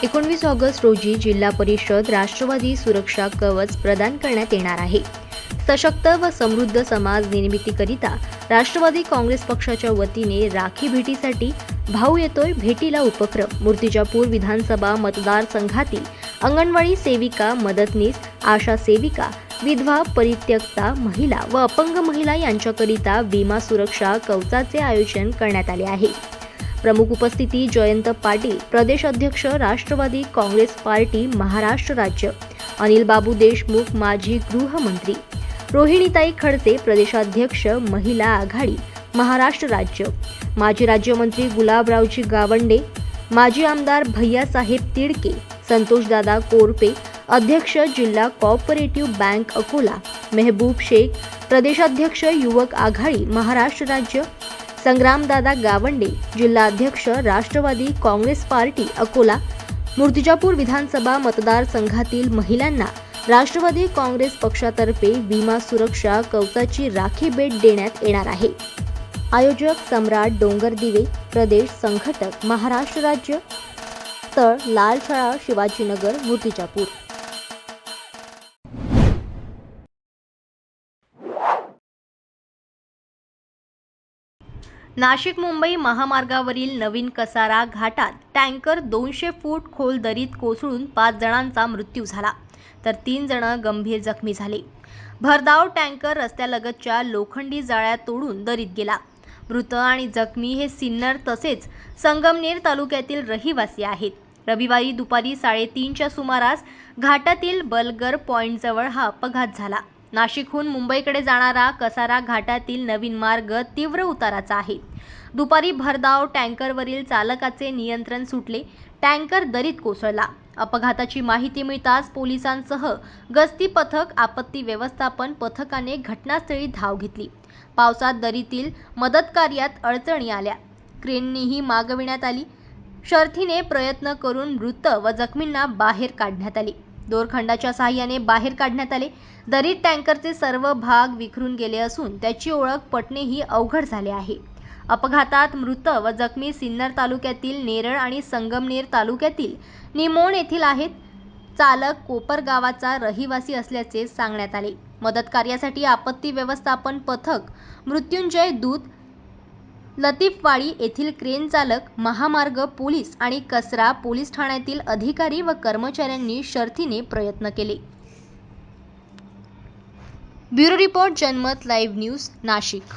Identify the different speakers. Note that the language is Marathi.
Speaker 1: 19 ऑगस्ट रोजी जिल्हा परिषद राष्ट्रवादी सुरक्षा कवच प्रदान करण्यात येणार आहे। सशक्त व समृद्ध समाज निर्मितीकरिता राष्ट्रवादी काँग्रेस पक्षाच्या वतीने राखी भेटीसाठी भाऊ येतोय भेटीला उपक्रम मूर्तिजापूर विधानसभा मतदारसंघातील अंगणवाडी सेविका, मदतनीस, आशा सेविका, विधवा, परित्यक्ता महिला व अपंग महिला यांच्याकरिता विमा सुरक्षा कवचाचे आयोजन करण्यात आले आहे। प्रमुख उपस्थिती जयंत पाटील, प्रदेश अध्यक्ष राष्ट्रवादी काँग्रेस पार्टी महाराष्ट्र राज्य, अनिल बाबू देशमुख, माजी गृहमंत्री, रोहिणीताई खडसे, प्रदेशाध्यक्ष महिला आघाडी महाराष्ट्र राज्य, माजी राज्यमंत्री गुलाबरावजी गावंडे, माजी आमदार भैयासाहेब तिडके, संतोषदादा कोरपे, अध्यक्ष जिल्हा कोऑपरेटिव्ह बँक अकोला, मेहबूब शेख, प्रदेशाध्यक्ष युवक आघाडी महाराष्ट्र राज्य, संग्रामदादा गावंडे, जिल्हा अध्यक्ष राष्ट्रवादी काँग्रेस पार्टी अकोला, मूर्तिजापूर विधानसभा मतदारसंघातील महिलांना राष्ट्रवादी काँग्रेस पक्षातर्फे विमा सुरक्षा कवचाची राखी भेट देण्यात येणार आहे। आयोजक सम्राट डोंगरदिवे, प्रदेश संघटक महाराष्ट्र राज्य, स्थळ लाल शाळा, शिवाजीनगर, मूर्तिजापूर। नाशिक मुंबई महामार्गावरील नवीन कसारा घाटात टँकर 200 फूट खोल दरीत कोसळून 5 जणांचा मृत्यू झाला, तर 3 जण गंभीर जखमी झाले। भरधाव टँकर रस्त्यालगतच्या लोखंडी जाळ्या तोडून दरीत गेला। मृत आणि जखमी हे सिन्नर तसेच संगमनेर तालुक्यातील रहिवासी आहेत। रविवारी दुपारी 3:30च्या सुमारास घाटातील बलगर पॉइंटजवळ हा अपघात झाला। नाशिकहून मुंबईकडे जाणारा कसारा घाटातील नवीन मार्ग तीव्र उताराचा आहे। दुपारी भरधाव टँकरवरील चालकाचे नियंत्रण सुटले, टँकर दरीत कोसळला। अपघाताची माहिती मिळताच पोलिसांसह गस्ती पथक, आपत्ती व्यवस्थापन पथकाने घटनास्थळी धाव घेतली। पावसात दरीतील मदत कार्यात अडचणी आल्या, क्रेननीही मागविण्यात आली। शर्थीने प्रयत्न करून मृत व जखमींना बाहेर काढण्यात आले। दोरखंडाच्या सहाय्याने बाहेर काढण्यात आले। दरीत टँकरचे सर्व भाग विखरून गेले असून त्याची ओळख पटणेही अवघड झाले आहे। अपघातात मृत व जखमी सिन्नर तालुक्यातील नेरळ आणि संगमनेर तालुक्यातील निमोण येथील आहेत। चालक कोपर गावाचा रहिवासी असल्याचे सांगण्यात आले। मदत कार्यासाठी आपत्ती व्यवस्थापन पथक, मृत्युंजय दूत, लतीफवाडी येथील क्रेन चालक, महामार्ग पोलीस आणि कसरा पोलीस ठाण्यातील अधिकारी व कर्मचाऱ्यांनी शर्थीने प्रयत्न केले। ब्युरो रिपोर्ट, जनमत लाईव्ह न्यूज, नाशिक।